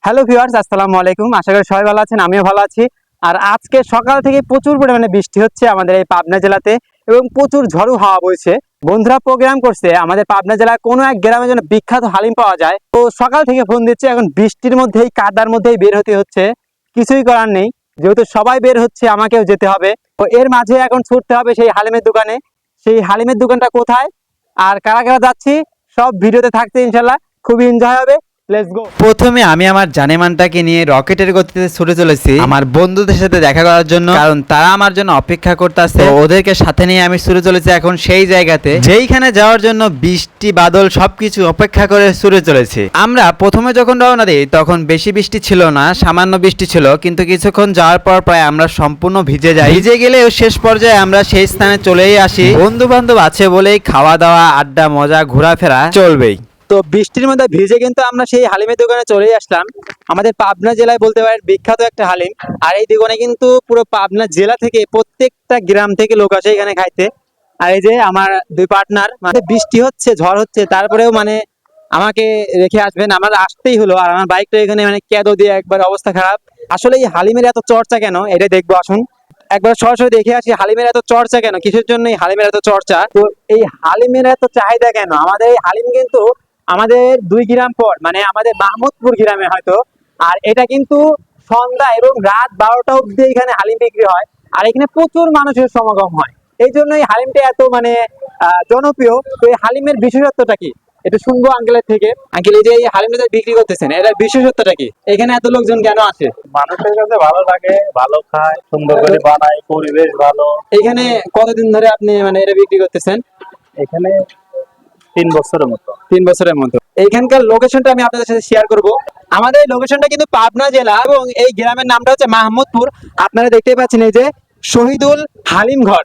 Hello viewers, আসসালামু আলাইকুম। আশা করি সবাই ভালো আছেন, আমিও ভালো আছি। আর আজকে সকাল থেকে প্রচুর পরিমাণে বৃষ্টি হচ্ছে আমাদের এই পাবনা জেলাতে এবং প্রচুর ঝড়ো হাওয়া বইছে। বন্ধুরা প্রোগ্রাম করছে আমাদের পাবনা জেলার কোনো এক গ্রামে যেন বিখ্যাত হালিম পাওয়া যায়। তো সকাল থেকে ফোন দিচ্ছে, এখন বৃষ্টির মধ্যেই কাদার মধ্যেই বের হতে হচ্ছে, কিছুই করার নেই। যেহেতু সবাই বের হচ্ছে আমাকেও যেতে হবে। তো এর মাঝে এখন ছুটতে হবে সেই হালিমের দোকানে। সেই হালিমের দোকানটা কোথায় আর কারা কারা যাচ্ছি সব ভিডিওতে থাকছে, ইনশাল্লাহ খুবই এনজয় হবে। Let's go. প্রথমে আমি আমার জানেমানটাকে নিয়ে রকেটের গতিতে ছুটে চলেছি আমার বন্ধুদের সাথে দেখা করার জন্য, কারণ তারা আমার জন্য অপেক্ষা করতেছে। ওদেরকে সাথে নিয়ে আমি ছুটে চলেছি এখন সেই জায়গাতে যেইখানে যাওয়ার জন্য বৃষ্টি বাদল সবকিছু অপেক্ষা করে ছুটে চলেছি। আমরা প্রথমে যখন রওনা দিই তখন বেশি বৃষ্টি ছিল না, সামান্য বৃষ্টি ছিল, কিন্তু কিছুক্ষণ যাওয়ার পর প্রায় আমরা সম্পূর্ণ ভিজে যাই। ভিজে গেলেও শেষ পর্যায়ে আমরা সেই স্থানে চলেই আসি। বন্ধু বান্ধব আছে বলেই খাওয়া দাওয়া, আড্ডা, মজা, ঘোরাফেরা চলবেই। তো বৃষ্টির মধ্যে ভিজে কিন্তু আমরা সেই হালিমের দোকানে চলে আসলাম। আমাদের পাবনা জেলায় বলতে পারেন বিখ্যাত একটা হালিম। আর এই দোকানে কিন্তু পুরো পাবনা জেলা থেকে প্রত্যেকটা গ্রাম থেকে লোক আসে এখানে খাইতে। আর এই যে আমার দুই পার্টনার, মানে বৃষ্টি হচ্ছে, ঝড় হচ্ছে, তারপরেও মানে আমাকে রেখে আসবেন, আমার আসতেই হলো। আর আমার বাইকটা এখানে মানে কেদো দিয়ে একবার অবস্থা খারাপ। আসলে এই হালিমের এত চর্চা কেন, এটা দেখবো, আসুন একবার সরাসরি দেখে আসি হালিমের এত চর্চা কেন, কিসের জন্য এই হালিমের এত চর্চা। তো এই হালিমের এত চাহিদা কেন, আমাদের এই হালিম কিন্তু আমাদের 2 গ্রাম পর, মানে আমাদের মাহমুদপুর গ্রামে হয়তো। আর এটা কিন্তু সন্ধ্যা এবং রাত 12টা অব্দি এখানে হালিম বিক্রি হয়। আর এখানে প্রচুর মানুষের সমাগম হয়, এই জন্য এই হালিমটা এত মানে জনপ্রিয়। তো এই হালিমের বিশেষত্বটা কি একটু শুনবো আঙ্কেলের থেকে। আঙ্কেল, এই যে এই হালিমটা বিক্রি করতেছেন, এটার বিশেষত্বটা কি? এখানে এত লোকজন কেন আসে? মানুষের কাছে ভালো লাগে, ভালো খায়, সুন্দর করে বানায়, পরিবেশ ভালো। এখানে কতদিন ধরে আপনি মানে এটা বিক্রি করতেছেন? এখানে 3 বছরের মতো। 3 বছরের মতো। এইখানকার লোকেশনটা আমি আপনাদের সাথে শেয়ার করব। আমাদের এই লোকেশনটা কিন্তু পাবনা জেলা এবং এই গ্রামের নামটা হচ্ছে মাহমুদপুর। আপনারা দেখতেই পাচ্ছেন এই যে শহীদুল হালিম ঘর,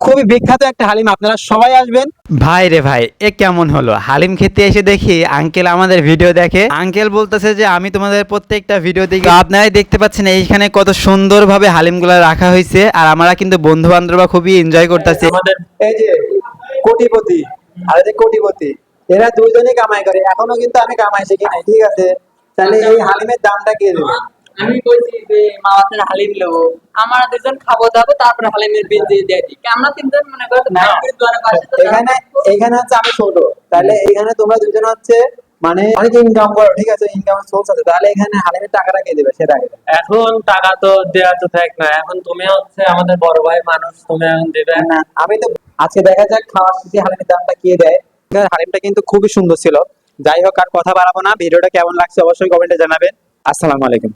খুবই বিখ্যাত একটা হালিম, আপনারা সবাই আসবেন। ভাই রে ভাই, এ কেমন হলো? হালিম খেতে এসে দেখি আঙ্কেল আমাদের ভিডিও দেখে। আঙ্কেল বলতেছে যে আমি তোমাদের প্রত্যেকটা ভিডিও দেখি। তো আপনারাই দেখতে পাচ্ছেন এইখানে কত সুন্দরভাবে হালিমগুলো রাখা হয়েছে, আর আমরা কিন্তু বন্ধু বান্ধবরা খুবই এনজয় করতেছি। আমাদের এই যে কোটিপতি আর এই যে কোটিপতি, এরা দুইজনই কামাই করে, এখনো কিন্তু আমি কামাই শিখি নাই, ঠিক আছে? তাহলে এই হালিমের দামটা কে দেবে? আমি কইছি যে মা আপনার হালিম নেবো, আমরা দুজন খাবো দাবো, তারপরে হালিমের বিল দিয়ে দিয়ে দিই। আমরা তিনজন মনে করো দোকানের পাশে তো এখানে এখানে হচ্ছে আমি ছোট, তাহলে এখানে তোমরা দুজন হচ্ছে মানে অনেক ইনকাম করো, ঠিক আছে, ইনকামের সোর্স আছে, তাহলে এখানে হালিমের টাকাটা কে দেবে সেটা আগে। এখন টাকা তো দেয়া তো থাক না, এখন তুমি হচ্ছে আমাদের বড় ভাই মানুষ, তুমি এখন দেবে না, আমি তো আজকে দেখা যাক খাওয়ার শেষে হালিমের দামটা কে দেয়। হালিমটা কিন্তু খুবই সুন্দর ছিল। যাই হোক, আর কথা বাড়াবো না, ভিডিওটা কেমন লাগছে অবশ্যই কমেন্টে জানাবেন। আসসালামু আলাইকুম।